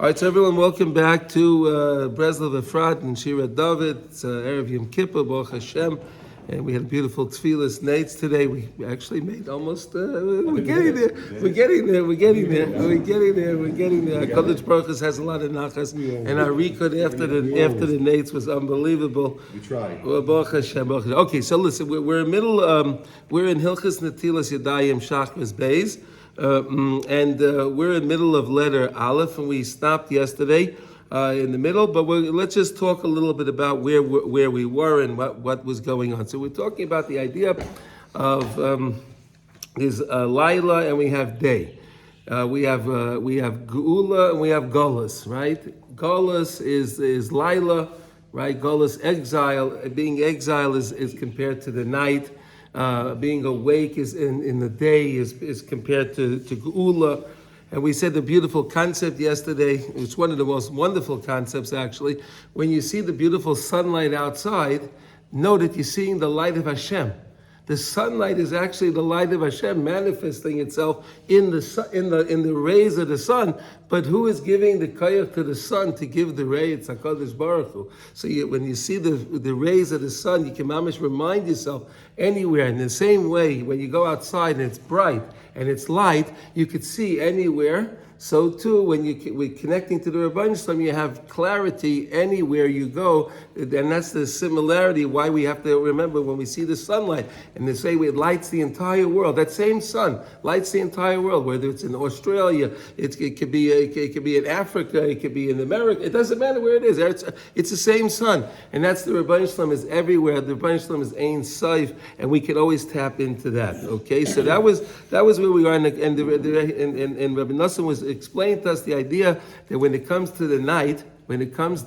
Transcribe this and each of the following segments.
All right, so everyone, welcome back to Breslov, Efrat, and Shira David. It's Erev Yom Kippur, Baruch HaShem, and we had beautiful tefillas nights today. We actually made almost. We're getting there. HaKadosh Baruch Hu has a lot of nachas, and our record after the nights was unbelievable. We tried. Baruch HaShem, Baruch HaShem. Okay, so listen, we're in middle. We're in Hilchos Netilas Yadayim Shachris Beis. And we're in the middle of letter Aleph, and we stopped yesterday in the middle. But let's just talk a little bit about where we were and what was going on. So we're talking about the idea of is Laila and we have day. We have Geula and we have Golus, right? Golus is Laila, right? Golus exile. Being exile is compared to the night. Being awake is in the day is compared to Geula. And we said the beautiful concept yesterday, it's one of the most wonderful concepts actually. When you see the beautiful sunlight outside, know that you're seeing the light of HaShem. The sunlight is actually the light of Hashem manifesting itself in the rays of the sun. But who is giving the koyach to the sun to give the ray? It's HaKadosh Baruch Hu. So when you see the rays of the sun, you can almost remind yourself anywhere. In the same way, when you go outside and it's bright and it's light, you could see anywhere. So too, when we're connecting to the Rebbeinu Shalom, you have clarity anywhere you go, and that's the similarity why we have to remember when we see the sunlight, and they say it lights the entire world. That same sun lights the entire world, whether it's in Australia, it could be in Africa, it could be in America. It doesn't matter where it is. It's the same sun, and that's the Rebbeinu Shalom is everywhere. The Rebbeinu Shalom is Ein Saif, and we can always tap into that. Okay, so that was where we are, and Rabbi Nosson was explained to us the idea that when it comes to the night, comes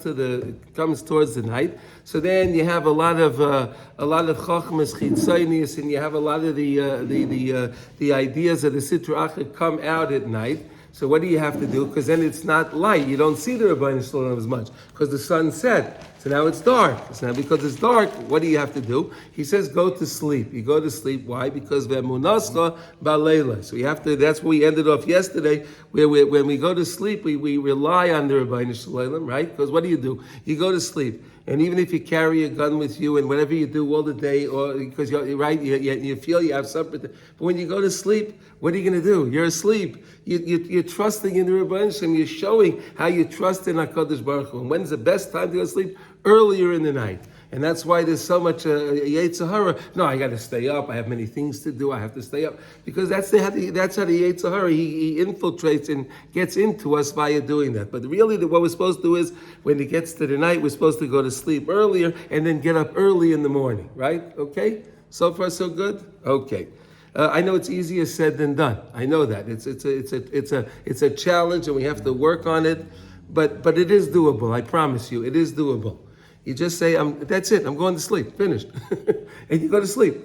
towards the night, so then you have a lot of chachmas chitzonius, and you have a lot of the ideas of the Sitra Achra come out at night. So what do you have to do? Because then it's not light. You don't see the Rebbeinu Shalom as much because the sun set. So now it's dark. So now because it's dark, what do you have to do? He says go to sleep. You go to sleep. Why? Because ve'munascha ba'leila. So you have to. That's where we ended off yesterday. Where when we go to sleep, we rely on the Rebbeinu Shalom, right? Because what do? You go to sleep. And even if you carry a gun with you and whatever you do all the day, or because you're right, you feel you have something. But when you go to sleep, what are you going to do? You're asleep. You're trusting in the Rebbeinu Shalom. You're showing how you trust in HaKadosh Baruch Hu. And when's the best time to go to sleep? Earlier in the night. And that's why there's so much Yetzer Hara. No, I got to stay up. I have many things to do. I have to stay up. Because that's how the Yetzer Hara, he infiltrates and gets into us via doing that. But really what we're supposed to do is, when it gets to the night, we're supposed to go to sleep earlier and then get up early in the morning, right? Okay? So far, so good? Okay. I know it's easier said than done. I know that. It's a challenge and we have to work on it. But it is doable. I promise you, it is doable. You just say, that's it, I'm going to sleep, finished. And you go to sleep.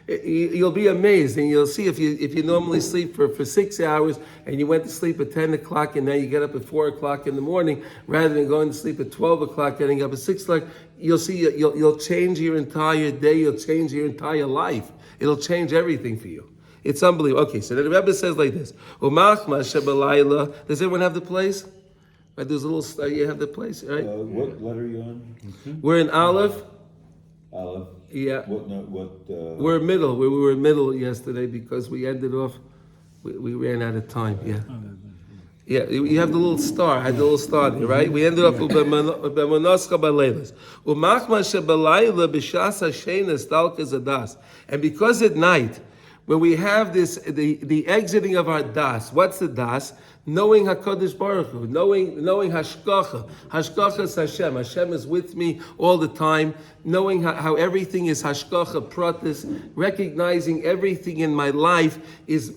You'll be amazed, and you'll see if you normally sleep for 6 hours, and you went to sleep at 10 o'clock, and now you get up at 4 o'clock in the morning, rather than going to sleep at 12 o'clock, getting up at 6 o'clock, you'll see you'll change your entire day, you'll change your entire life. It'll change everything for you. It's unbelievable. Okay, so the Rebbe says like this, does everyone have the place? Right, there's a little. You have the place, right? What letter are you on? We're in Aleph. Aleph. Yeah. What? We're in middle. We were in middle yesterday because we ended off. We ran out of time. Yeah. Yeah. You have the little star. I had the little star there, right? We ended off with b'monoscha b'leilas. U'machma shebelayla b'shas hashenas dalkes adas. And because at night, when we have this, the exiting of our das. What's the das? Knowing HaKadosh Baruch Hu, knowing Hashgacha. Hashgacha is Hashem. Hashem is with me all the time. Knowing how everything is Hashgacha Pratis, recognizing everything in my life was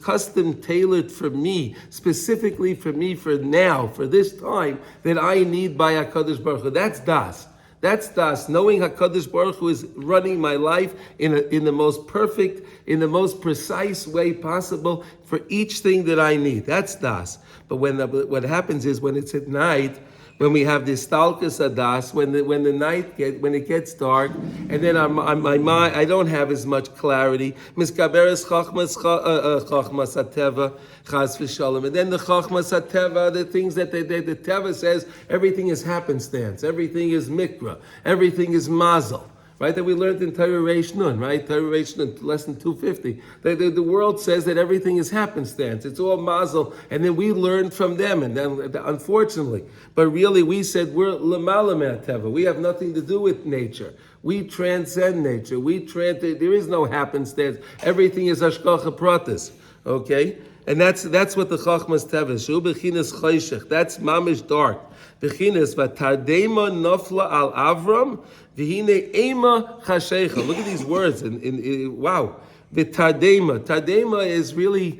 custom tailored for me, specifically for me, for now, for this time that I need by HaKadosh Baruch Hu. That's das. That's das, knowing HaKadosh Baruch Hu is running my life in the most perfect, in the most precise way possible for each thing that I need. That's das. But what happens is when it's at night, when we have this stalkus adas, when the night when it gets dark, and then my mind, I don't have as much clarity. Miskaberes chachmas hateva chas v'shalom, and then the chachmas hateva, the things that the teva says, everything is happenstance, everything is mikra, everything is mazel. Right, that we learned in Torah Reish Nun, right? Torah Reish Nun, lesson 250. The world says that everything is happenstance. It's all mazel, and then we learned from them, and then unfortunately, but really we said we're lemala me'ateva. We have nothing to do with nature. We transcend nature. There is no happenstance. Everything is hashgacha pratis. Okay, and that's what the chachmas teva. Shu bechinas choshech. That's mamish dark. Bechinas vatardema nofla al Avram. V'hine ema chashecha. Look at these words. Wow. V'tardema. Tardema is really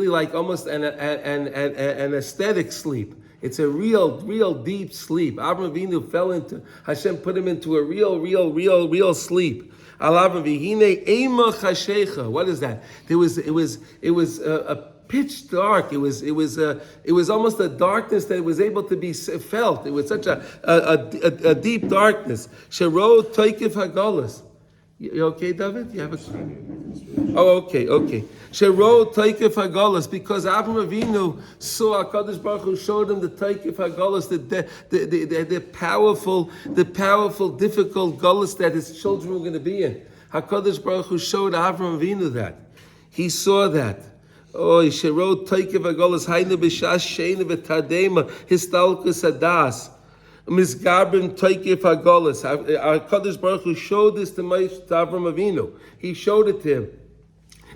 like almost an aesthetic sleep. It's a real deep sleep. Avram Avinu fell into, Hashem put him into a real sleep. Alavram v'hine ema chashecha. What is that? It was a pitch dark. It was almost a darkness that was able to be felt. It was such a deep darkness. Shero toikif hagolas. You okay, David? You have a. Oh, okay. Shero toikif hagolas, because Avraham Avinu saw HaKadosh Baruch Hu showed him the toikif hagolas, the powerful, difficult golas that his children were going to be in. HaKadosh Baruch Hu showed Avraham Avinu that. He saw that. Oh, Shero Toikev Agolas Haina B'Shas Sheina V'Tardema Histalkus Adas Misgabrim Toikev Agolas. Our Kadosh Baruch Hu showed this to Avram Avinu. He showed it to him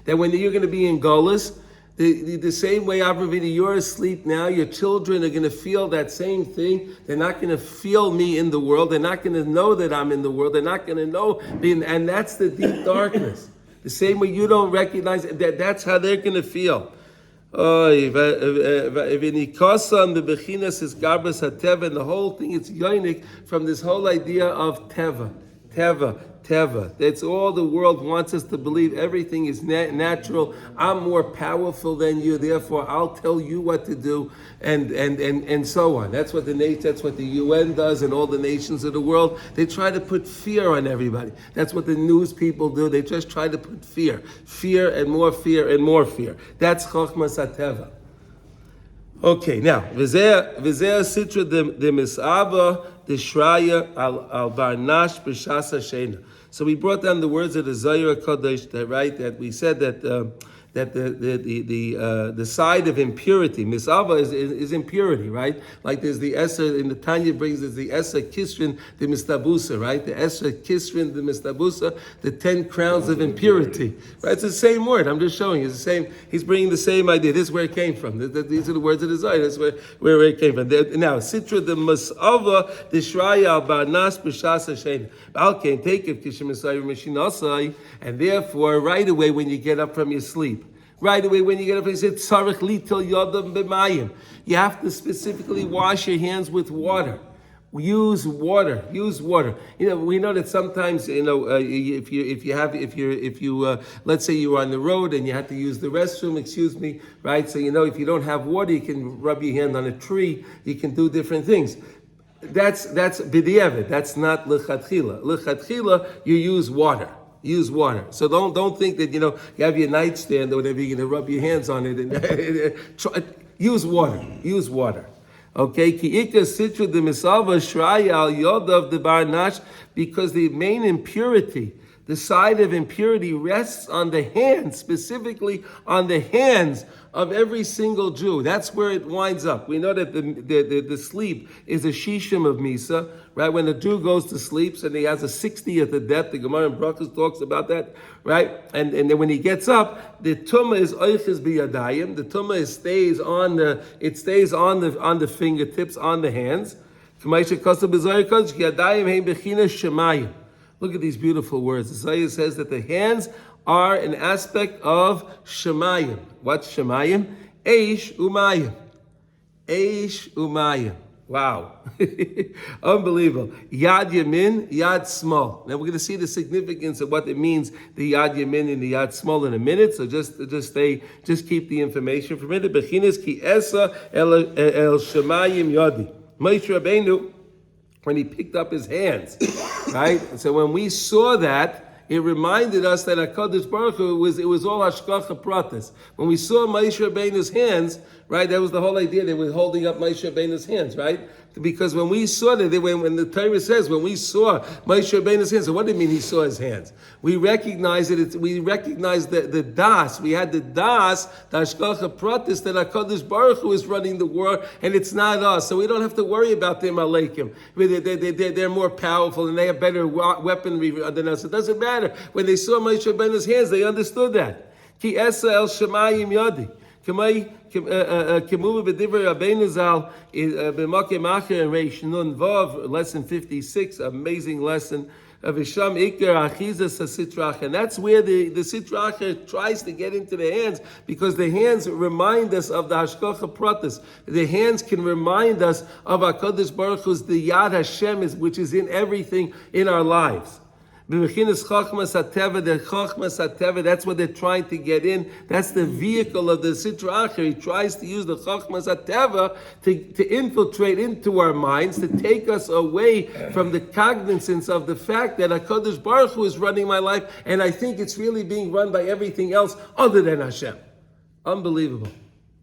that when you're going to be in Golas, the same way Avram Avinu, you're asleep now. Your children are going to feel that same thing. They're not going to feel me in the world. They're not going to know that I'm in the world. They're not going to know, and that's the deep darkness. The same way you don't recognize it, that's how they're going to feel. And the whole thing, it's yonik from this whole idea of teva. That's all the world wants us to believe. Everything is natural. I'm more powerful than you, therefore I'll tell you what to do, and so on. That's what the UN does, and all the nations of the world. They try to put fear on everybody. That's what the news people do. They just try to put fear and more fear and more fear. That's chokhmas hateva. Okay, now v'zeh sitra de misava de shraya al barnash b'shas hashena. So we brought down the words of the Zohar Kodesh, that we said that the side of impurity, misava is impurity, right? Like there's the Esser in the Tanya brings, there's the Esser Kisrin the Mistabusa, right? The Esser Kisrin the Mistabusa, the 10 crowns of impurity, right? It's the same word. I'm just showing you the same. He's bringing the same idea. This is where it came from. These are the words of the Zohar. That's where it came from. Now, Sitra the Masava the Shraya al Barnas b'Shas Hashem. Al Kain take it Kishim Esayim Mishinasai, and therefore right away when you get up from your sleep. Right away when you get up, he said, "Tzarich litel yodam b'mayim." You have to specifically wash your hands with water. Use water. You know, we know that sometimes, if you let's say you're on the road and you have to use the restroom, right? So if you don't have water, you can rub your hand on a tree. You can do different things. That's b'diavad. That's not lechatchila. Lechatchila, you use water. So don't think that you have your nightstand or whatever, you're going to rub your hands on it and use water. Okay, ki ikka sitra de misava shraya al yodav de barnash, because the main impurity, the side of impurity, rests on the hands, specifically on the hands of every single Jew. That's where it winds up. We know that the sleep is a shishim of Misa, right? When a Jew goes to sleep, and he has a 60th of death, the Gemara in Brachos talks about that, right? And then when he gets up, the tumah is oiches biyadayim. The tumah stays on the fingertips, on the hands. Look at these beautiful words. The Zohar says that the hands are an aspect of Shemayim. What's Shemayim? Eish Umayim. Wow. Unbelievable. Yad Yamin, Yad Small. Now we're going to see the significance of what it means, the Yad Yamin and the Yad Small, in a minute. So just keep the information for a minute. Bechinas ki esa el Shemayim yodi. Moshe Rabbeinu, when he picked up his hands, right? And so when we saw that, it reminded us that HaKadosh Baruch Hu, it was all Hashgacha Pratis. When we saw Moshe Rabbeinu's hands, right, that was the whole idea. They were holding up Moshe Rabbeinu's hands, right? Because when we saw that, when the Torah says, when we saw Moshe Rabbeinu's hands, so what did it mean he saw his hands? We recognize it. We recognize the das. We had the das, the Hashgacha Pratis, that HaKadosh Baruch Hu is running the world, and it's not us. So we don't have to worry about them Aleikim. They're more powerful and they have better weaponry than us. It doesn't matter. When they saw Moshe Rabbeinu's hands, they understood that. Ki esa el shemayim yadi. Kemuva b'divrei Rabbeinu Zal b'makom acher and Reish Nun Vav, lesson 56, amazing lesson. V'sham ikar achizas hasitrach, and that's where the sitrach tries to get into the hands, because the hands remind us of the hashgacha pratis. The hands can remind us of HaKadosh Baruch Hu's the Yad HaShem, which is in everything in our lives. The chachmas hateva, that's what they're trying to get in. That's the vehicle of the Sitra Acher. He tries to use the chachmas hateva to infiltrate into our minds, to take us away from the cognizance of the fact that HaKadosh Baruch Hu is running my life, and I think it's really being run by everything else other than Hashem. Unbelievable.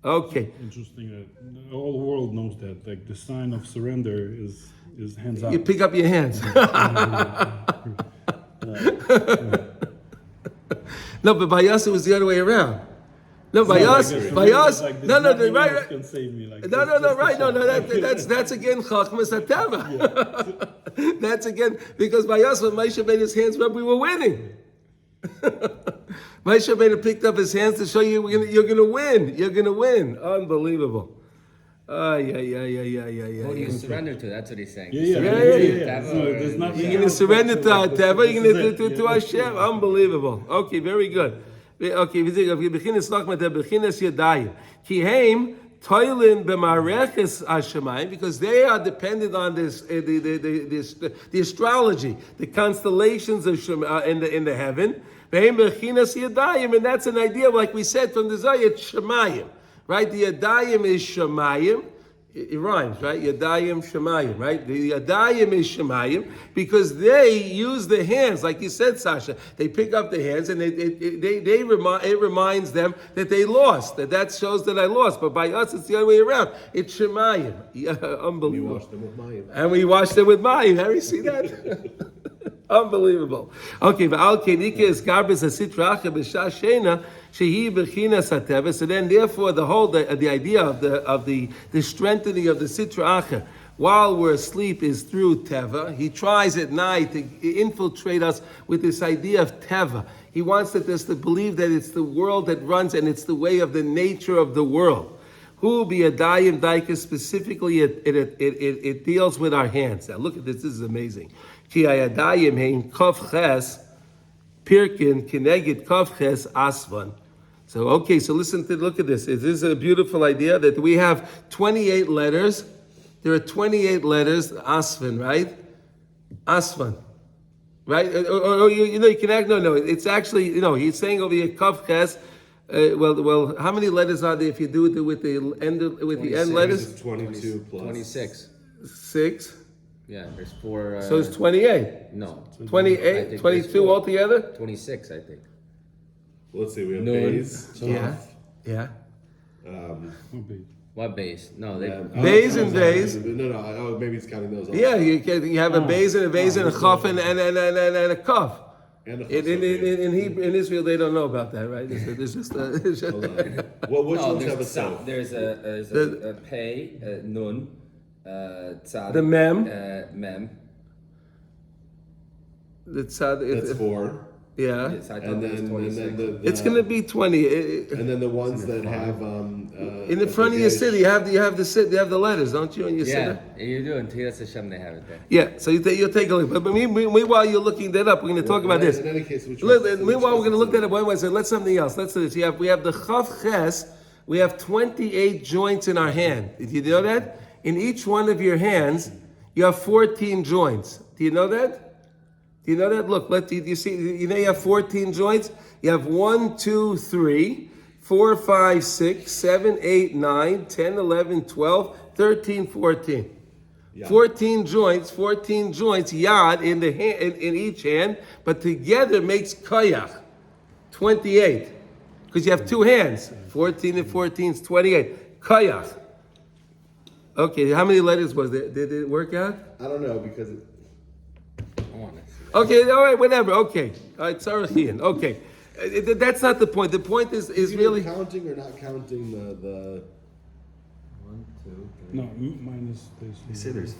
Okay. Interesting that the whole world knows that. Like the sign of surrender is hands up. You pick up your hands. No, but by us it was the other way around. No, by us, right. Can save me, like, right. That's again chachmas hateva. That's again because by us when Moshe made his hands up, we were winning. Moshe Rabbeinu picked up his hands to show you you're going to win. You're going to win. Unbelievable. What do you surrender to? That's what he's saying. Yeah. So there's nothing. You're going to surrender to Hateva. You're going to Hashem. Unbelievable. Okay, very good. Okay, bechinas yadayim. Kiheim toilin b'mareches hashemayim, because they are dependent on this the astrology, the constellations of in the heaven. Behem bechinas yadayim, and that's an idea, like we said from the Zayat Shemayim. Right, the Yadayim is Shemayim. It rhymes, right? Yadayim Shemayim, right? The Yadayim is Shemayim because they use the hands, like you said, Sasha. They pick up the hands and it reminds them that they lost. That shows that I lost. But by us, it's the other way around. It's Shemayim. Unbelievable. We wash them with Mayim. And we wash them with Mayim. Have you seen that? Unbelievable. Okay, but al kedika is garbus asitracha b'shashena shehi b'chinas hateva. So then, therefore, the idea of the strengthening of the sitracha while we're asleep is through teva. He tries at night to infiltrate us with this idea of teva. He wants us to believe that it's the world that runs and it's the way of the nature of the world. Who be a dayim daika, specifically it deals with our hands. Now look at this. This is amazing. Ki ayadayim hein kaf ches pirkin kineged kaf ches asvan. So look at this. This is a beautiful idea that we have 28 letters. There are 28 letters. Asvan, right? Asvan, right? Or you can act. No. It's actually he's saying over here kaf ches. Well, how many letters are there if you do it with the end letters? 22 plus 26. 6. Yeah, there's 4. So it's 28. No. 28, 22 altogether? 26, I think. Let's see, we have Noon. bays. Yeah. What base? No, they. Bays and days. No, maybe he's counting those. Yeah, you have a bays and a bays and a chaf and a kaf. And In Israel, they don't know about that, right? There's just which ones have a there's sound? there's a pay, nun, tzad. the mem. Mem. The tzad. That's 4. Yeah. Yes, I thought And there was then 26. It's going to be 20. and then the ones that have In the front of your city, you have the letters, don't you? In your city. Yeah, you do. And Tiras Hashem, they have it there. Yeah. So you'll take a look. But meanwhile, you're looking that up. We're going to talk about this. In any case, Meanwhile, we're going to look that up. Wait, so let's something else. Let's do this. We have the chaf ches. We have 28 joints in our hand. Did you know that? In each one of your hands, you have 14 joints. Do you know that? Do you know that? Look, you see, you have 14 joints? You have 1, 2, 3, 4, 5, 6, 7, 8, 9, 10, 11, 12, 13, 14. 14 joints, yad in the hand, in each hand, but together makes koyach, 28. Because you have two hands, 14 and 14 is 28. Koyach. Okay, how many letters was there? Did it work out? I don't know because Okay, all right, whatever. Okay, all right, Tzarachian. Okay, that's not the point. The point is really counting or not counting the. 1, 2, 3. No, minus this. Sitters.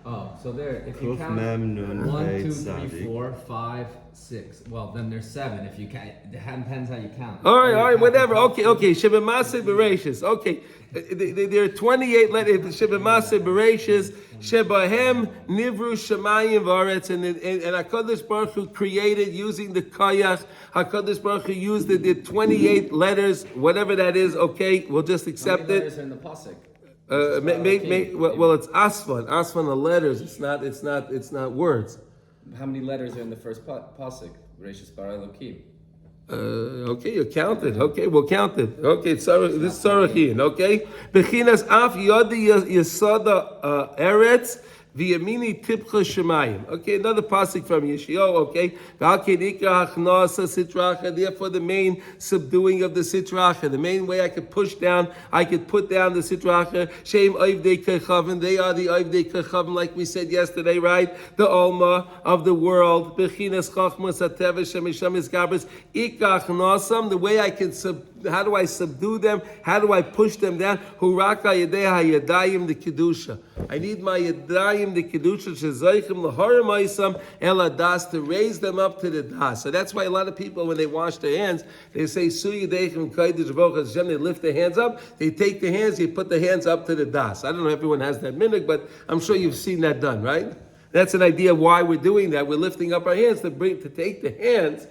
Oh, so there, if you Kuf, count Mem, Nun, 1, Hey, 2, 3, Tzadik. 4, 5, 6. Well, then there's 7. If you count, it depends how you count. all Or you right, count whatever. the top Okay. Shebemase Bereshis. Okay, there are 28 letters. Shebemase Bereshis. Shebahem Nivru Shemayim Varetz, and Hakadosh Baruch Hu created using the Kayach. Hakadosh Baruch Hu used the 28 letters, whatever that is. Okay, we'll just How accept many it. letters are in the pasuk? Well, it's Asvan. Asvan are letters. It's not words. How many letters are in the first pasuk? Bereshis bara Elokim. Okay, you count it. Okay, we'll count it. Okay, this is Tzarachian. Okay, Bechinas af yodi yesada eretz v'yamini tipcha shemayim. Okay, another pasuk from Yeshayahu. Okay, v'alkenika hachnasa sitracha. Therefore, the main subduing of the sitracha, the main way I could put down the sitracha. Shem oivdei kechavim. They are the oivdei kechavim, like we said yesterday, right? The alma of the world. Bechinas chachmas ateva shemisham isgabris ikach nasam. The way I can how do I subdue them? How do I push them down? Huraka yadeha yadayim the kedusha. I need my yadayim the kedusha shezaychim laharim ma'isam eladas to raise them up to the das. So that's why a lot of people, when they wash their hands, they say su yadaychim kaidish v'ochas Hashem. They lift their hands up. They take the hands. They put the hands up to the das. I don't know if everyone has that minhag, but I'm sure you've seen that done, right? That's an idea why we're doing that. We're lifting up our hands to take the hands.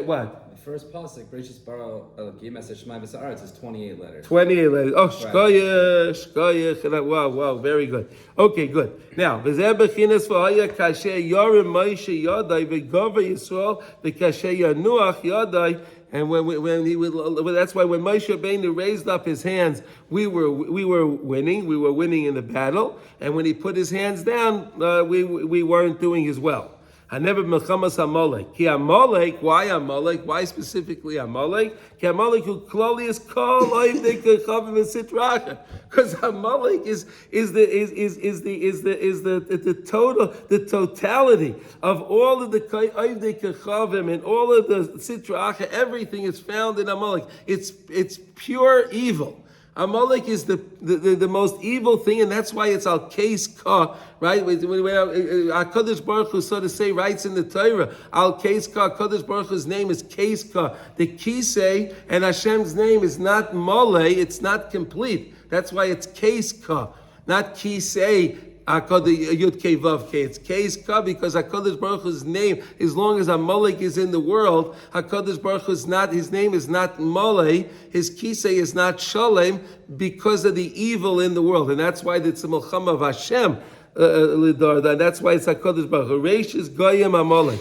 What? The first pasuk, Bereshis bara Elokim, as Shemai v'Sa'aretz, is 28 letters. 28 letters. Oh, shkoyach. Wow, very good. Okay, good. Now, v'zeh bechinas v'haya kasher yorim Moshe yadai v'gover Yisrael v'kasher yanuach yadai. And when he would, that's why when Moshe Rabbeinu raised up his hands, we were winning. We were winning in the battle. And when he put his hands down, we weren't doing as well. I never mechamas Amalek. Ki Amalek, why Amalek? Why specifically Amalek? Ki Amalek who closely is called oivdei kechavim v'sitracha. Because Amalek is the totality of all of the oivdei kechavim and all of the sitracha. Everything is found in Amalek. It's pure evil. Amalek is the most evil thing, and that's why it's al case ka, right? HaKadosh Baruch Hu, so to say, writes in the Torah, al case ka. HaKadosh Baruch Hu's name is case ka. The kisei and Hashem's name is not mole, it's not complete. That's why it's case ka, not kisei. It's case ka because HaKadosh Baruch Hu's name, as long as Amalek is in the world, HaKadosh Baruch Hu's not, his name is not Mole, his kisei is not Shalem because of the evil in the world. And that's why it's the Milchama of HaShem, that's why it's HaKadosh Baruch Hu. Reish is Goyim Amalek.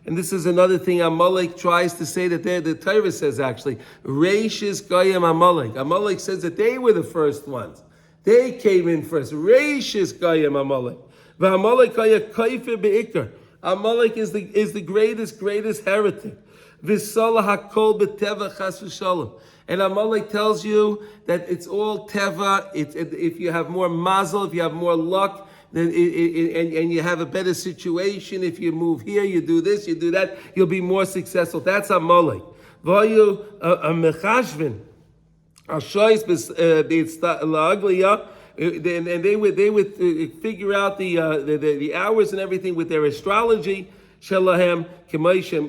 And this is another thing Amalek tries to say that the Torah says actually, Reish is Goyim Amalek. Amalek says that they were the first ones. They came in first. Reishis Gayim Amalek. V'Amalek Kaya Kaifer Be'ikar. Amalek is the greatest heretic. V'Salah Hakol B'Teva Chas V'Shalom. And Amalek tells you that it's all Teva. If you have more mazel, if you have more luck, then and you have a better situation, if you move here, you do this, you do that, you'll be more successful. That's Amalek. V'Ayu Mechashvin. And they would figure out the hours and everything with their astrology. Shalahem K'Moshem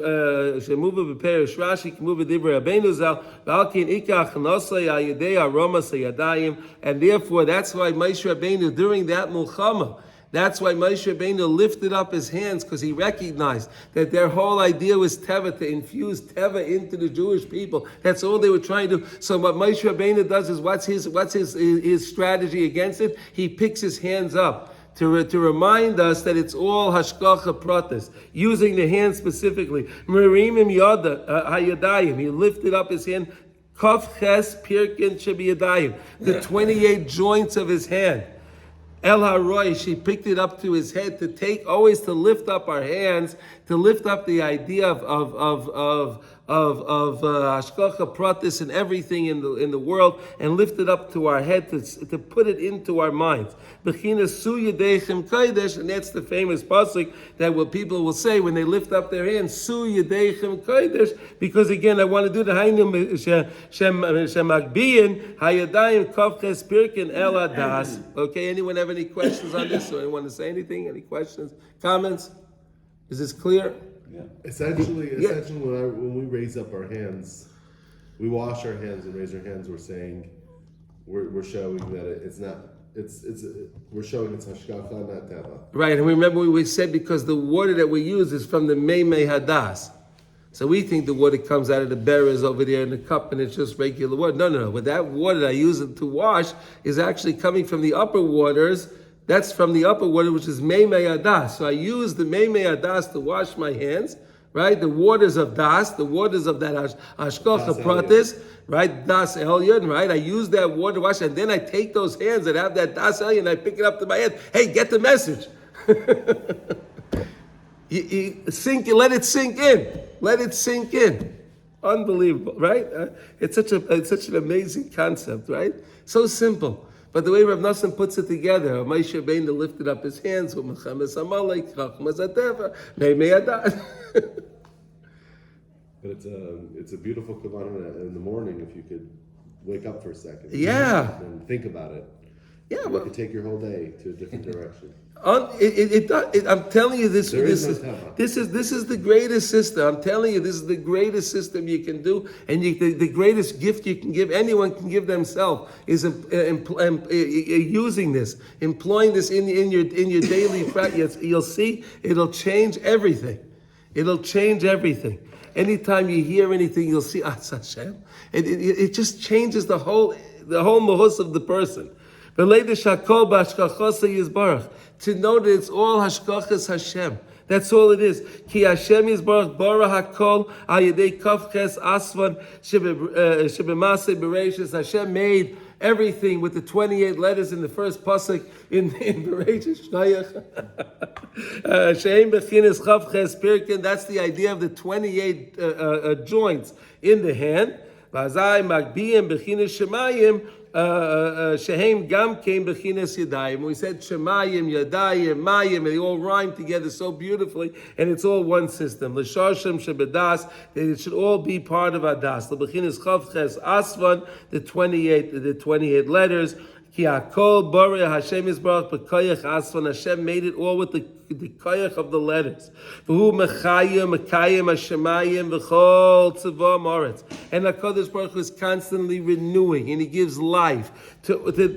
Shemuva B'Perish Rashi K'Muva Divrei Rabbeinu Zal V'Alkin Ikach Nosei Ayidei Aroma Seyadayim. And therefore, that's why Moshe Rabbeinu during that Mulchama, that's why Moshe Rabbeinu lifted up his hands, because he recognized that their whole idea was Teva, to infuse Teva into the Jewish people. That's all they were trying to do. So what Moshe Rabbeinu does is, what's his strategy against it? He picks his hands up to remind us that it's all hashgacha pratis, using the hands specifically. Merimim yada hayadayim. He lifted up his hand. Kaf ches pirkin shebiyadayim. The 28 joints of his hand. El Haroy, she picked it up to his head always to lift up our hands, to lift up the idea of Hashgacha Pratis and everything in the world, and lift it up to our head to put it into our minds. Bechina Su Yedechem Kodesh, and that's the famous pasuk that what people will say when they lift up their hands, Su Yedechem Kodesh, because again I want to do the Hainu Shemagbiyin Hayadayim Kavches Pirkin El Adas. Okay, anyone have any questions on this? Or anyone want to say anything? Any questions? Comments? Is this clear? Yeah. Essentially, when we raise up our hands, we wash our hands and raise our hands. We're saying, we're showing that it's not. We're showing it's hashgacha, not teva. Right, and remember we said because the water that we use is from the Meimei Hadas. So we think the water comes out of the berries over there in the cup and it's just regular water. No. But that water that I use it to wash is actually coming from the upper waters. That's from the upper water, which is Meimei Hadas. So I use the Meimei Hadas to wash my hands, right? The waters of Das, the waters of that Hashgacha Pratis, right? Das Elyon, right? I use that water to wash, and then I take those hands that have that Das Elyon and I pick it up to my head. Hey, get the message. Let it sink in. Let it sink in. Unbelievable, right? It's such an amazing concept, right? So simple. But the way Rav Nosson puts it together, Moshe Rabbeinu lifted up his hands with Mechames Amalek, Chachmas Ateva, Meimei Hadas. But it's a beautiful kavanah in the morning if you could wake up for a second. Yeah. And think about it. Yeah, You well, could take your whole day to a different direction. I'm telling you, this is no teva. this is the greatest system. I'm telling you, this is the greatest system you can do, and the greatest gift you can give. Anyone can give themselves is using this, employing this in your daily practice. You'll see it'll change everything. It'll change everything. Anytime you hear anything, you'll see HaShem. It just changes the whole mahus of the person. To know that it's all Hashgachas Hashem. That's all it is. Ki Hashem Yisbarach bara hakol al yedei kafches asvan shebemase bereishis. Hashem made everything with the 28 letters in the first pasuk in Bereishis Shnayach. Sheim bechinas kafches pirkin. That's the idea of the 28 joints in the hand. Vazai magbiyim bechinas shemayim. Shehem gam came bechinas yadayim. We said shemayim, yadayim, mayim, and they all rhyme together so beautifully, and it's all one system. L'shashem shebedas, it should all be part of adas. The bechinas chavches asvan, the 28 letters. Ki hakol borei Hashem Yisbarach b'koyach asvan. Hashem made it all with the koyach of the letters. V'hu mechayim hashemayim v'chol tzava moretz. And HaKadosh Baruch Hu is constantly renewing, and He gives life to the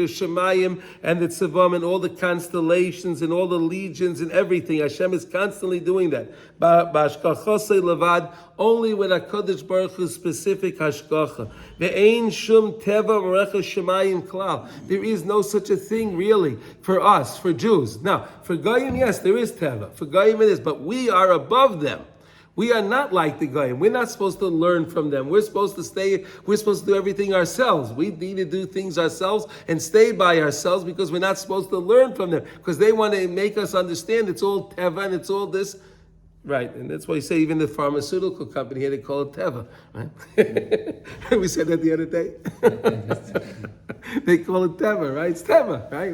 shemayim and the tzavam and all the constellations and all the legions and everything. Hashem is constantly doing that. B'hashgachosei levad, only with HaKadosh Baruch Hu's specific hashgacha. Ve'ein shum teva merecha shemayim klal. There is no such a thing really for us, for Jews. Now, for Goyim, yes, there is teva. For Goyim it is, but we are above them. We are not like the Goyim. We're not supposed to learn from them. We're supposed to do everything ourselves. We need to do things ourselves and stay by ourselves because we're not supposed to learn from them. Because they want to make us understand it's all teva and it's all this. Right, and that's why you say even the pharmaceutical company here, they call it teva, right? We said that the other day. They call it teva, right? It's teva, right?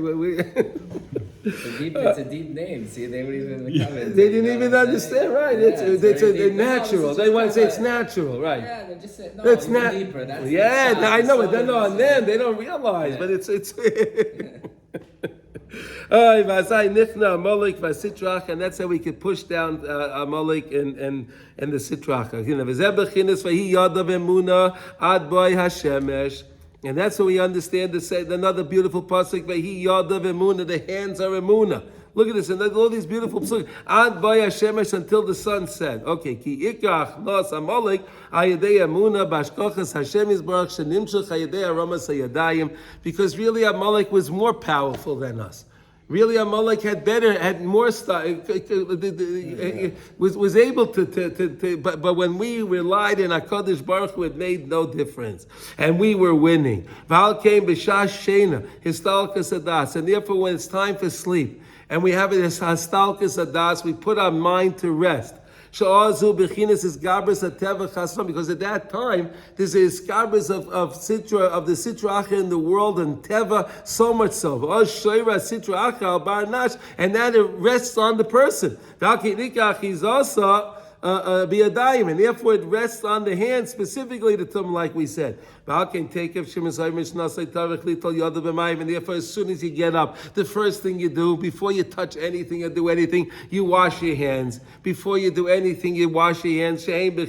It's a deep name. See, they were even in the comments. They didn't even understand, right? Yeah, it's very deep. natural. They want to say it's natural, right? Yeah, they just said no. That's It's not. deeper. That's Yeah, I know it. They're not on on them. They don't realize, Yeah. but it's. And that's how we could push down Amalek and the Sitracha. And that's what we understand to say another beautiful pasuk. The hands are emuna. Look at this, and all these beautiful pasuk. Ad by Hashemesh until the sun set. Okay, ki ikach nos Amalek ayedei emuna bashkochas Hashem Yisbarach shenimshach ayedei aramas hayadayim. Because really Amalek was more powerful than us. Really, Amalek had more stuff. Was able to but when we relied in HaKadosh Baruch Hu, it made no difference, and we were winning. Val came b'shash shena histalkas adas, and therefore when it's time for sleep, and we have this histalkas adas, we put our mind to rest. Because at that time there's a iskabris of the sitra acha in the world and teva, so much so. And that it rests on the person. And therefore it rests on the hand, specifically the tum, like we said. And therefore, as soon as you get up, the first thing you do, before you touch anything or do anything, you wash your hands. Before you do anything, you wash your hands. Here, you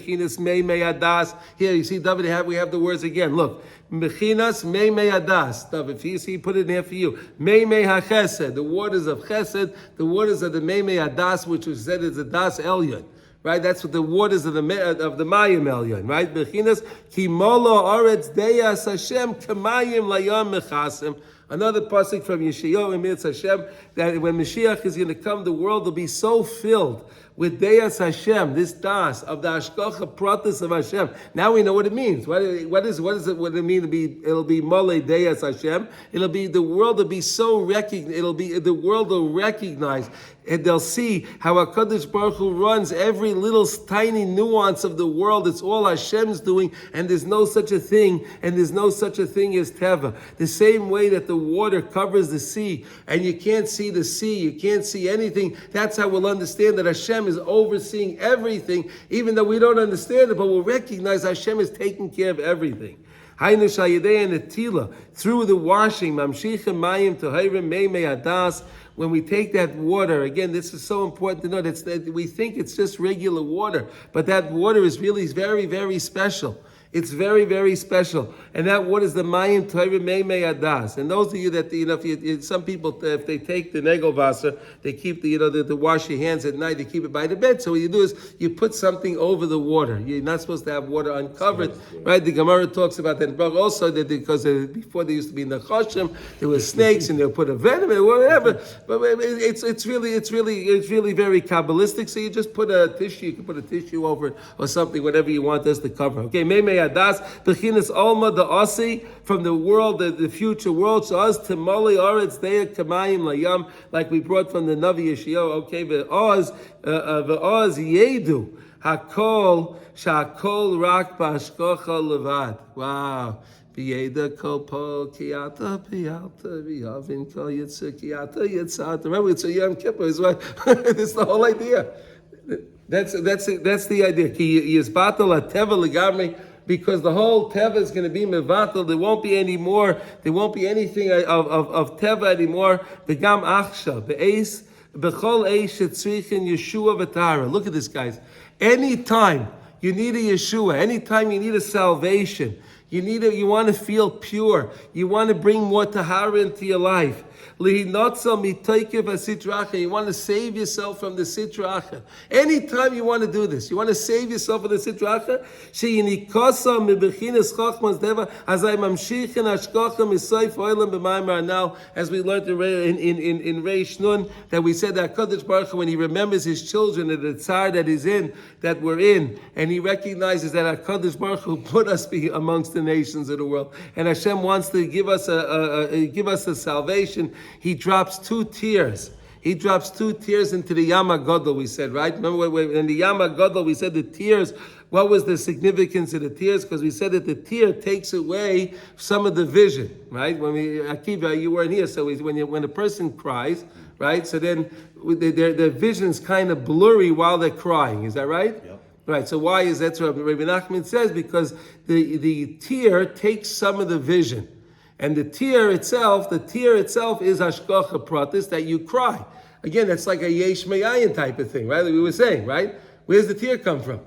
see, David, we have the words again. Look. Mechinas mei adas. David, if you see, put it in here for you. Mei hachesed, the waters of chesed, the waters of the mei adas, which was said is a das elyon. Right, that's what the waters of the Mayim Elyon, right? Bechinas ki molo oretz deyas Hashem kamayim layam mechasim. Another pasuk from Yeshayahu Emitz Hashem, that when Mashiach is going to come, the world will be so filled with Deyas Hashem, this das of the Hashgacha Pratis of Hashem. Now we know what it means. What does it mean to be? It'll be Mole Deyas Hashem. It'll be the world will be so the world will recognize. And they'll see how HaKadosh Baruch Hu runs every little tiny nuance of the world. It's all Hashem's doing, and there's no such a thing, as Teva. The same way that the water covers the sea, and you can't see the sea, you can't see anything. That's how we'll understand that Hashem is overseeing everything, even though we don't understand it, but we'll recognize Hashem is taking care of everything. Through the washing, Mamshichem Mayim Tohirim Mei Adas. When we take that water, again, this is so important to know that we think it's just regular water, but that water is really very, very special. It's very, very special. And that water is the Mayim Torah Mei Adas. And those of you that, some people, if they take the Negelwasser, they keep to wash your hands at night, they keep it by the bed. So what you do is you put something over the water. You're not supposed to have water uncovered, right? The Gemara talks about that. But also that because before they used to be in the HaShem, there were snakes and they'll put a venom or whatever. But it's really very Kabbalistic. So you just put a tissue, you can put a tissue over it or something, whatever you want us to cover. Okay, Mei Adas, Bechinas Alma, the Asi, from the world, the future world, so us Timali Aretz Deya Kamayim Layam, like we brought from the Navi Yeshayahu, okay, Ve'oz Yedu, Hakol, Shakol Rak Bashkocha Levad. Wow. B'yeda kol po kiyata piyalta v'yavin kol yitzah kiyata yitzata. Remember, it's a Yom Kippur. It's the whole idea. That's the idea. Ki yizbatal ateva legamri. Because the whole teva is going to be mevatel, there won't be any more. There won't be anything of teva anymore. Begam achsha be'es bechol eish etzrichin Yeshua v'tara. Look at this, guys. Anytime you need a Yeshua, anytime you need a salvation, you want to feel pure. You want to bring more tahara into your life. You want to save yourself from the sitra acha. Anytime you want to do this, you want to save yourself from the sitra acha. As we learned in Reish Nun, that we said that HaKadosh Baruch Hu, when he remembers his children and the tzar that he's in, that we're in, and he recognizes that HaKadosh Baruch Hu put us amongst the nations of the world, and Hashem wants to give us a salvation. He drops 2 tears. He drops 2 tears into the Yam HaGadol, we said, right? Remember in the Yam HaGadol, we said the tears, what was the significance of the tears? Because we said that the tear takes away some of the vision, right? Akiva, you weren't here, so when a person cries, right? So then their vision's kind of blurry while they're crying. Is that right? Yep. Right, so why is that? So Rabbi Nachman says because the tear takes some of the vision. And the tear itself is hashgacha pratis, that you cry. Again, that's like a yesh me'ayin type of thing, right? Like we were saying, right? Where's the tear come from?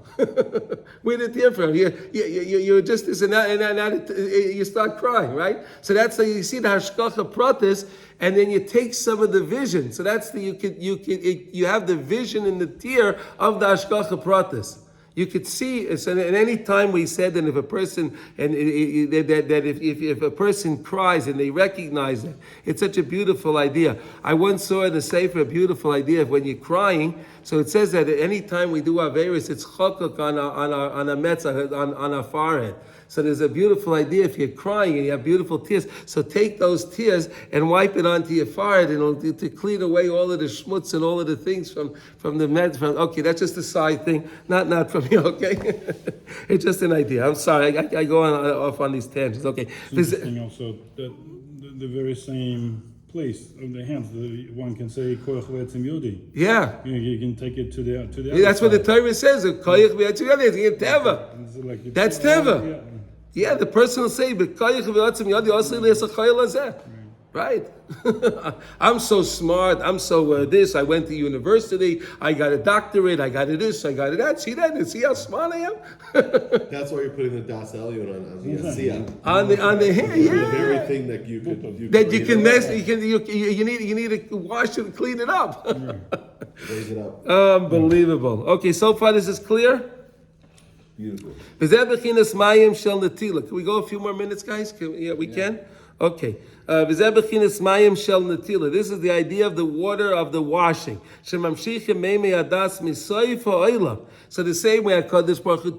Where did the tear from? You're just this and that, and you start crying, right? So that's how you see the hashgacha pratis, and then you take some of the vision. So that's you have the vision in the tear of the hashgacha pratis. You could see, so at any time we said that if a person, and that if a person cries and they recognize it, it's such a beautiful idea. I once saw in the Sefer a beautiful idea of when you're crying. So it says that at any time we do Averis, it's chokok on our metzach, on our forehead. So there's a beautiful idea if you're crying and you have beautiful tears. So take those tears and wipe it onto your forehead, and it'll to clean away all of the schmutz and all of the things from the med. Okay, that's just a side thing, not from you. Okay, it's just an idea. I'm sorry, I go off on these tangents. Okay, It's interesting also that the very same place of the hands, one can say koach v'etzem yodi. yeah. You can take it to the Yeah, that's what the Torah says. Koyach v'etzem yodi, it's teva. Like That's teva. Yeah. Yeah, the person will say, "B'koyach v'etzem yodi osli le'esachayil hazeh." Right? I'm so smart. I'm so this. I went to university. I got a doctorate. I got a this. I got a that. See that? See how smart I am? That's why you're putting the Das Elyon on the Asiyah. on the hair, The yeah. very thing that you can You need to wash it and clean it up. raise it up. Unbelievable. Okay, so far this is clear. Beautiful. Can we go a few more minutes, guys? Yeah, we can. Okay. This is the idea of the water of the washing. So the same way HaKadosh Baruch Hu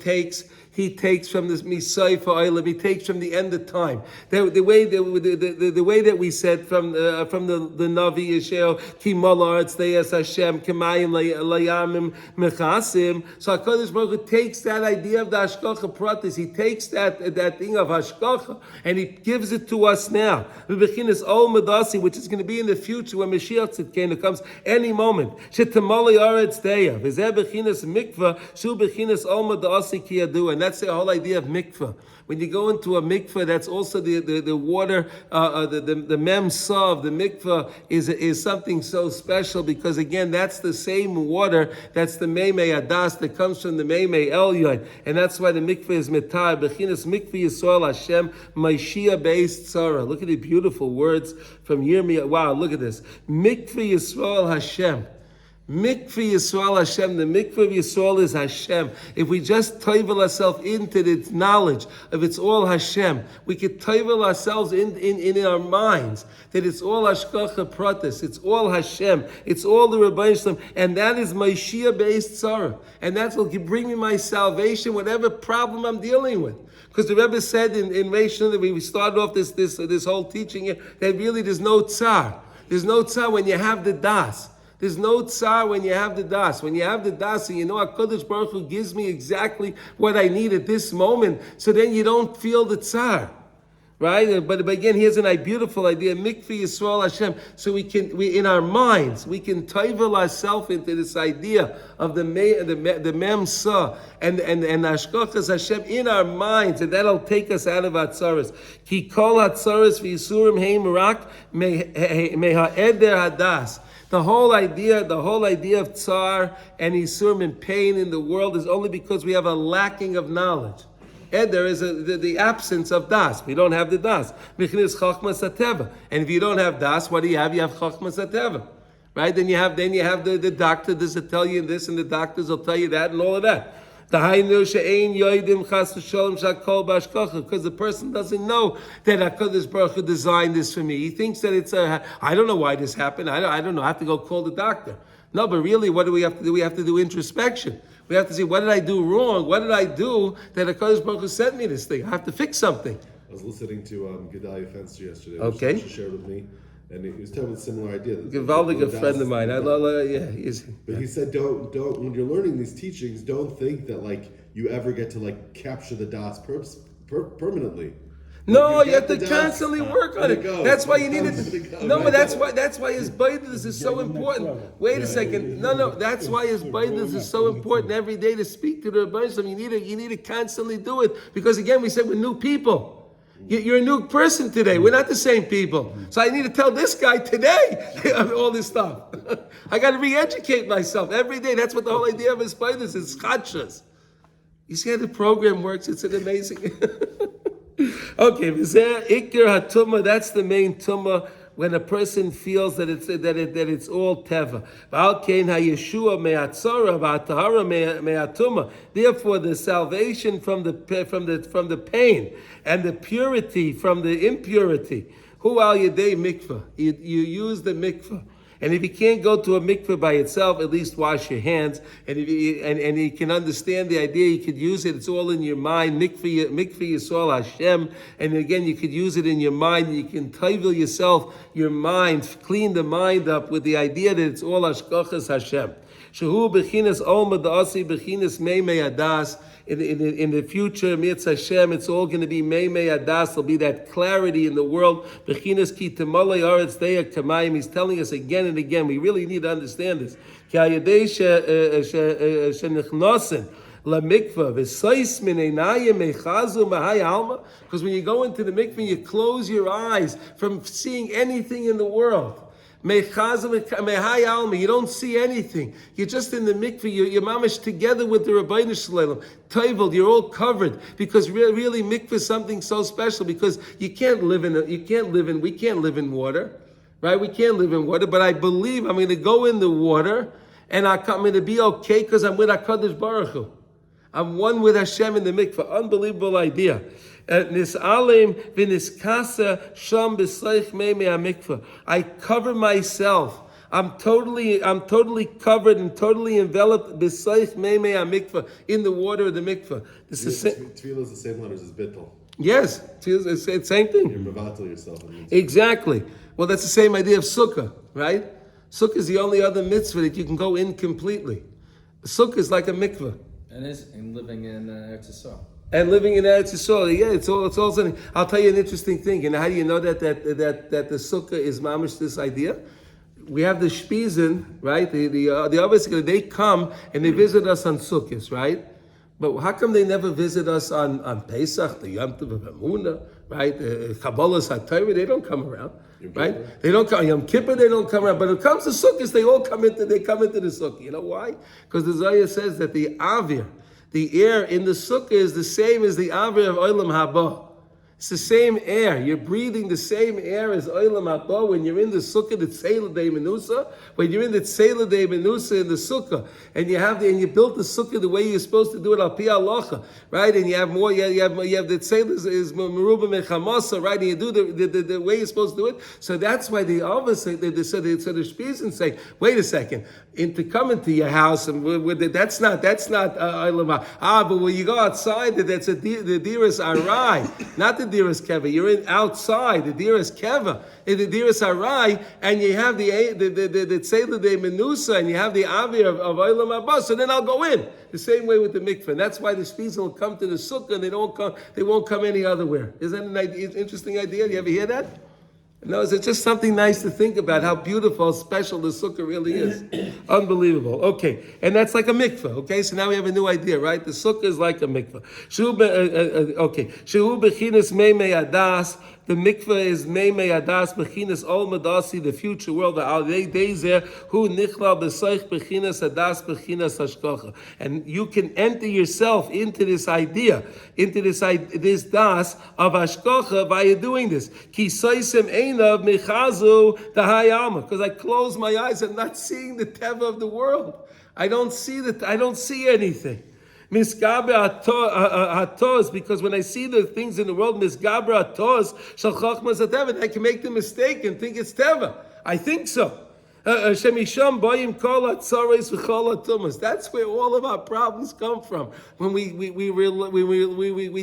he takes from this misayif ha'olam, he takes from the end of time. The way that we said from the Navi Yeshayahu, Ki Malar Tzdeis Hashem Kemayim Layamim Mechasim. So HaKadosh Baruch Hu takes that idea of the Hashgacha Pratis, he takes that thing of Hashgacha, and he gives it to us now. Bechinas Ol Medasi, which is going to be in the future when Mashiach Tzidkenu comes any moment. Shetamali Aretz Deya. V'zeh bechinas Mikvah, Shu bechinas Ol Medasi Ki Yadu. And that's the whole idea of mikvah. When you go into a mikvah, that's also the water, the mem sa of the mikvah is something so special, because again, that's the same water, that's the meimei adas that comes from the meimei elyon, and that's why the mikvah is mitar. Bechinas mikvah Yisrael Hashem Mashiach based tzara. Look at the beautiful words from Yirmiyah. Wow, look at this. Mikvah Yisrael Hashem. Mikvah Yisrael Hashem, the mikvah of Yisrael is Hashem. If we just toivel ourselves into its knowledge of it's all Hashem, we could toivel ourselves in our minds that it's all Hashgacha Pratis, it's all Hashem, it's all the Rebbeinu Shalom, and that is Mashiach based tzara, and that's what can bring me my salvation, whatever problem I'm dealing with. Because the Rebbe said in Rishon that we started off this whole teaching here, that really there's no tsar. There's no tsar when you have the das. There's no tsar when you have the das. When you have the das and you know HaKadosh Baruch Hu gives me exactly what I need at this moment, so then you don't feel the tsar. Right? But again, here's a beautiful idea. Mikvah Yisrael Hashem. So we in our minds, we can toivel ourselves into this idea of the mem sa and Hashgachas Hashem in our minds, and that'll take us out of our tzaras. Ki kol hatzaras v'yisurim heim rak meha'eder hadas. The whole idea of tsar and Yisurim and pain in the world is only because we have a lacking of knowledge. And there is the absence of das. We don't have the das. And if you don't have das, what do you have? You have chachmas hateva. Right? Then you have the doctor does tell you this, and the doctors will tell you that, and all of that. Because the person doesn't know that HaKadosh Baruch Hu designed this for me. He thinks that it's I don't know why this happened. I don't know. I have to go call the doctor. No, but really, what do we have to do? We have to do introspection. We have to see, what did I do wrong? What did I do that HaKadosh Baruch Hu sent me this thing? I have to fix something. I was listening to Gedalia Fenster yesterday, Okay. which she shared with me, and he was telling me a similar idea. Givaldig, a friend of mine. But he said, don't when you're learning these teachings, don't think that you ever get to capture the das permanently. No, you get have to the das, constantly work on it. go. That's why you It need comes, it. it goes. No, but that's why his baidus is so important. Wait a second. No, that's why his baidus is so important every day to speak to the Rebbeinu Shalom. You need to constantly do it, because again, we said we're new people. You're a new person today. We're not the same people. So I need to tell this guy today all this stuff. I got to re-educate myself every day. That's what the whole idea of his baidus is. Chadshas. You see how the program works? It's an amazing. Okay, Ikar HaTumah, that's the main tumah. when a person feels that it's all teva. Therefore, the salvation from the pain and the purity from the impurity. Hu al yedei mikvah. You use the mikvah. And if you can't go to a mikveh by itself, at least wash your hands. And if you can understand the idea, you could use it. It's all in your mind. Mikveh Yisrael HaShem. And again, you could use it in your mind. You can taivel yourself, your mind, clean the mind up with the idea that it's all Hashkachas HaShem. Shehu bechinas olma da'asi bechinas meimei adas. In the future, Mirz Hashem, it's all going to be meimei adas. There'll be that clarity in the world. Bechinas ki temalei aretz deya kamayim. He's telling us again and again. We really need to understand this. Ki hayadei shenichnosen lamikvah v'sois min einayim mechazu mahai alma. Because when you go into the mikvah, you close your eyes from seeing anything in the world. You don't see anything. You're just in the mikveh. You're mamish together with the Rabbeinu Shalom. Toivel, you're all covered because really mikveh is something so special because we can't live in water, right? We can't live in water. But I believe I'm going to go in the water and I'm going to be okay because I'm with HaKadosh Baruch Hu. I'm one with Hashem in the mikveh. Unbelievable idea. Nis'alim v'niskasa sham b'sleich meimei hamikvah. I cover myself. I'm totally covered and totally enveloped b'sleich meimei hamikvah in the water of the mikvah. This is Tefillah is the same letters as bittul. yes, it's the same thing. You're mevatel yourself. Exactly. Well, that's the same idea of Sukkah, right? Sukkah is the only other mitzvah that you can go in completely. Sukkah is like a mikvah. And living in Eretz Yisrael. And living in Eretz Yisrael, yeah, it's all something. I'll tell you an interesting thing. And how do you know that the Sukkah is mamish this idea? We have the Shpizin, right? The others, they come and they visit us on Sukkahs, right? But how come they never visit us on Pesach, the Yom Tov of Emunah, right? Kabbalas HaTorah, they don't come around, right? They don't come. Yom Kippur, they don't come around. But when it comes to Sukkahs, they come into the Sukkah. You know why? Because the Zohar says that the Avir, the air in the Sukkah is the same as the Avir of Olam Haba. It's the same air. You're breathing the same air as Olam Haba when you're in the Sukkah, the Tzeilah Dei Menusa. When you're in the Tzeilah Dei Menusa in the Sukkah, and you built the Sukkah the way you're supposed to do it al pi halacha, right? And you have more. You have the Tzeilah is meruba mechamasa, right? And you do the way you're supposed to do it. So that's why the Avos say the Shpizin say, wait a second, to come into your house and that's not Olam Haba. But when you go outside, that's the Diras Arai, not the Diras Keva. You're in outside the Diras Keva, in the Diras Arai, and you have the Tzeilah Dei Menusa, and you have the Avir of Olam Haba. So then I'll go in the same way with the mikveh. And that's why the Shpizin will come to the Sukkah, and they won't come any other where. Isn't that an interesting idea? You ever hear that? No, it's just something nice to think about how beautiful, special the Sukkah really is. Unbelievable. Okay, and that's like a mikveh. Okay, so now we have a new idea, right? The Sukkah is like a mikveh. Shehu bechinas meimei adas. The mikveh is meimei adas bechinas ol madasi, the future world. The aldezer hu nichla b'soich bechinas adas bechinas hashkacha. And you can enter yourself into this idea, this das of hashkacha by doing this. Ki soisem einav mechazu dahayama. Because I close my eyes, I'm not seeing the teva of the world. I don't see anything. Misgaber atos, because when I see the things in the world, misgaber atos shal chachmas ateva, I can make the mistake and think it's teva. I think so. That's where all of our problems come from. When we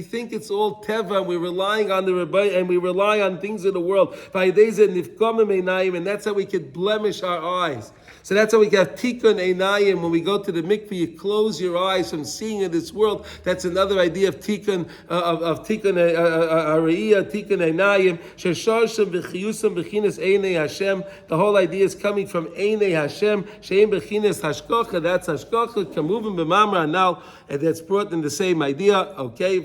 think it's all teva, and we're relying on the Rabbi, and we rely on things in the world. And that's how we could blemish our eyes. So that's how we get tikkun einayim. When we go to the mikveh, you close your eyes from seeing in this world. That's another idea of tikkun ariyah, tikkun einayim. Shesharshem v'chiyusam b'chinas einei Hashem. The whole idea is coming from einei Hashem. Sheim b'chinas hashkacha. That's hashkacha. Kamuvim b'mamra anal. And that's brought in the same idea. Okay,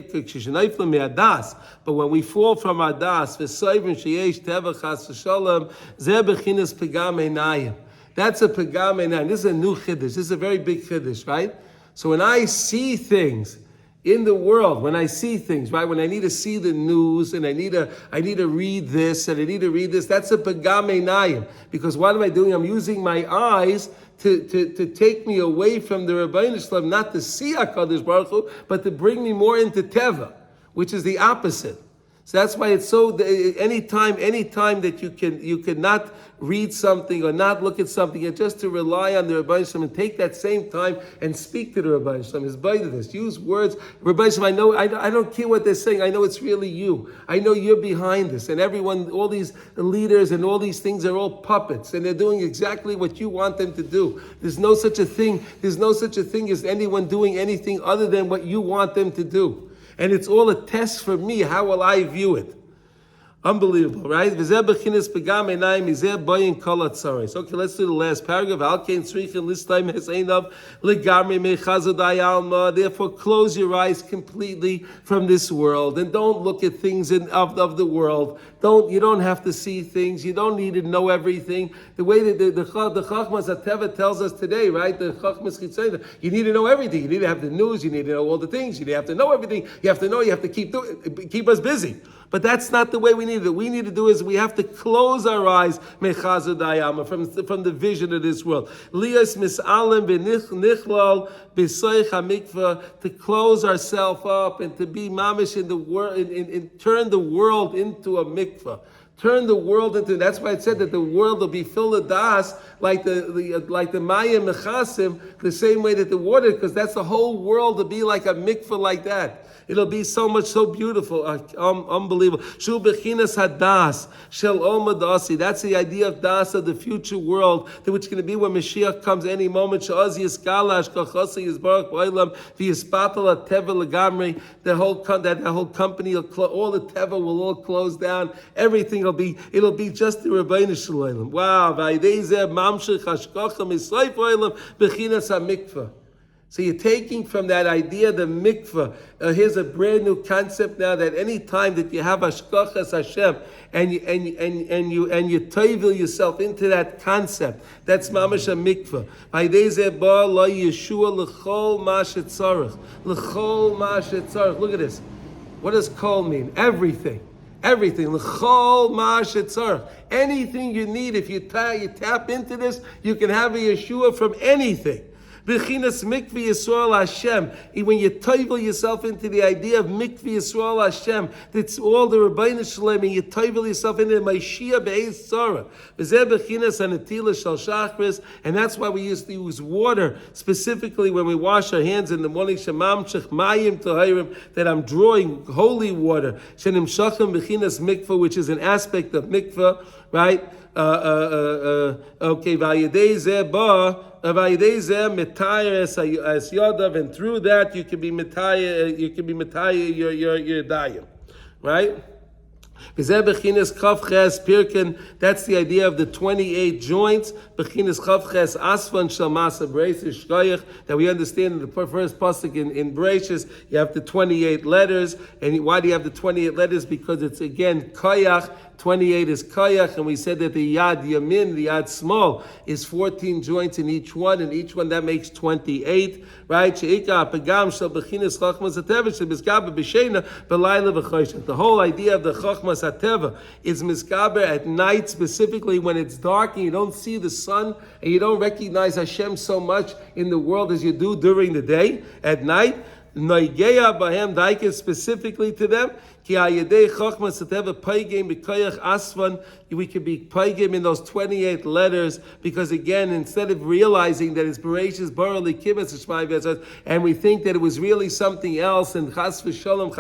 but when we fall from our das, v'soivim sheyesh teva chas v'shalom, zeh b'chinas pegam einayim. That's a pegam einayim. This is a new chiddush. This is a very big chiddush, right? So when I see things in the world, when I see things, right? When I need to see the news and I need to read this and I need to read this, that's a pagam einayim. Because what am I doing? I'm using my eyes to take me away from the Rebbeinu Shalom, not to see HaKadosh Baruch Hu, but to bring me more into Teva, which is the opposite. So that's why it's so, anytime that you cannot read something or not look at something, and just to rely on the Rebbeinu Shalom and take that same time and speak to the Rebbeinu Shalom, is by this. Use words. Rebbeinu Shalom, I don't care what they're saying. I know it's really you. I know you're behind this. And everyone, all these leaders and all these things are all puppets, and they're doing exactly what you want them to do. There's no such a thing as anyone doing anything other than what you want them to do. And it's all a test for me. How will I view it? Unbelievable, right? Okay, let's do the last paragraph. Therefore, close your eyes completely from this world and don't look at things of the world. You don't have to see things. You don't need to know everything. The way that the Chachmas HaTeva tells us today, right? The Chachmas Chitzayna, you need to know everything. You need to have the news. You need to know all the things. You have to know everything. You have to keep us busy. But that's not the way we need it. What we need to do is we have to close our eyes from the vision of this world. Lias mis'alem b'nichlal b'soich hamikvah, to close ourselves up and to be mamish in the world, and turn the world into a mikvah. Turn the world into. That's why it said that the world will be filled with das, like the mayim mechasim, the same way that the water, because that's the whole world to be like a mikvah like that. It'll be so beautiful, unbelievable. Shul bechinas hadas shel omadasi. That's the idea of das of the future world, which is going to be when Mashiach comes any moment. She'oz yiskala ashkachasi yisbarach b'olam v'yispatal teva legamri. The whole company, all the teva will all close down. Everything it'll be just the Rebbeinu Shalom. Wow! V'aydeizeh mamshich hashkacha misayf olam bechinas hamikvah. So you're taking from that idea the mikvah. Here's a brand new concept now, that any time that you have hashkachas Hashem and you toivel yourself into that concept, that's mamash a mikvah. Look at this. What does kol mean? Everything. Anything you need. If you tap into this, you can have a Yeshua from anything. Bechinas Mikvah Yisrael Hashem. When you toivel yourself into the idea of Mikvah Yisrael Hashem, that's all the Rebbeinu Shalom, and you toivel yourself into Mashiach Be'ez Tzara. V'zeh bechinas hanetila shel shachris, and that's why we used to use water specifically when we wash our hands in the morning. Shemamshech mayim tohirim, that I'm drawing holy water. Shenimshachem bechinas mikvah, which is an aspect of mikvah, right? Okay, v'ayidei zeh ba. And through that you can be mitaya, your dayim, right? That's the idea of the 28 joints. That we understand in the first pasuk in Bereshis, you have the 28 letters. And why do you have the 28 letters? Because it's again koyach. 28 is koyach, and we said that the yad yamin, the yad small, is 14 joints in each one, and each one that makes 28, right? The whole idea of the chachmas hateva is miskaber at night, specifically when it's dark and you don't see the sun and you don't recognize Hashem so much in the world as you do during the day. At night, noigeya bahem daikes, specifically to them. We could be paigim in those 28 letters, because again, instead of realizing that it's Bereshis Barali Kibbutz Shmai, and we think that it was really something else, and chas v'sholom.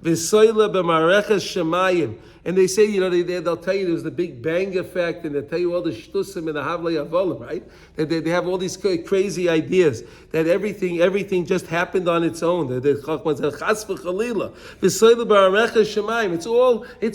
V'soila b'mareches shemayim. And they say, they'll tell you there's the Big Bang effect, and they'll tell you all the shtusim and the havlei avolim, right? That they have all these crazy ideas that everything just happened on its own. The chachmas chas v'chalila. V'soila b'mareches shemayim. It's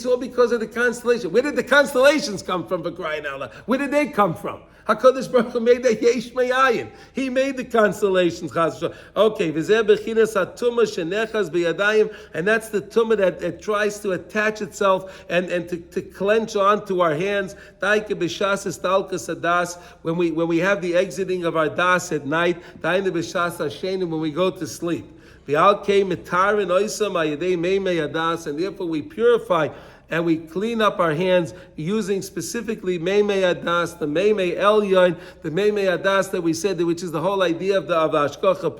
all because of the constellation. Where did the constellations come from, for crying out loud? Where did they come from? HaKadosh Baruch Hu made that yesh me'ayin. He made the constellations. Okay, v'zeh bechinas hatumah shenechas b'yadayim, and that's the tumah that tries to attach itself and to clench onto our hands. Daike b'shas estalkas hadas, when we have the exiting of our das at night. Daine b'shas hashenim, when we go to sleep. And therefore we purify and we clean up our hands using specifically Meimei Adas, the Meimei Elyon, the Meimei Adas that we said, which is the whole idea of the Hashgacha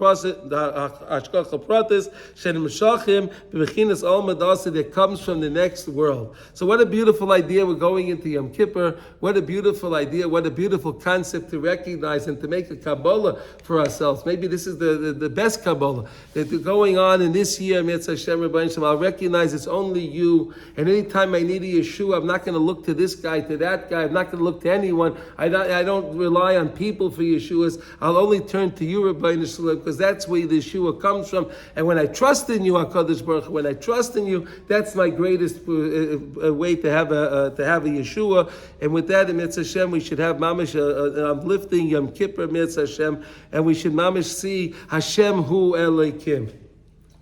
Pratis, Shen Meshachim, B'Bechinas Ol Madasa, that comes from the next world. So what a beautiful idea we're going into Yom Kippur. What a beautiful idea, what a beautiful concept to recognize and to make a Kabbalah for ourselves. Maybe this is the best Kabbalah that going on in this year, Mitzvah Hashem Rebbeinu Shem. I'll recognize it's only you, and anytime I need a Yeshua, I'm not going to look to this guy, to that guy. I'm not going to look to anyone. I don't rely on people for Yeshuas. I'll only turn to you, Rebbeinu Shalom, because that's where the Yeshua comes from. And when I trust in you, HaKadosh Baruch Hu, when I trust in you, that's my greatest way to have a Yeshua. And with that, in Mitzvah Hashem, we should have mamish an uplifting Yom Kippur Mitzvah Hashem, and we should mamish see Hashem Hu Elokim.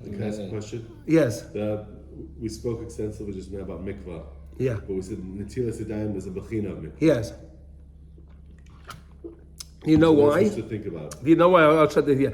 Can I ask a question? Yes. We spoke extensively just now about Mikvah. Yeah. But we said Netilas Yadayim is a bechina of Mikvah. Yes. You know So that's why? what to think about. You know why? I'll try to. Yeah.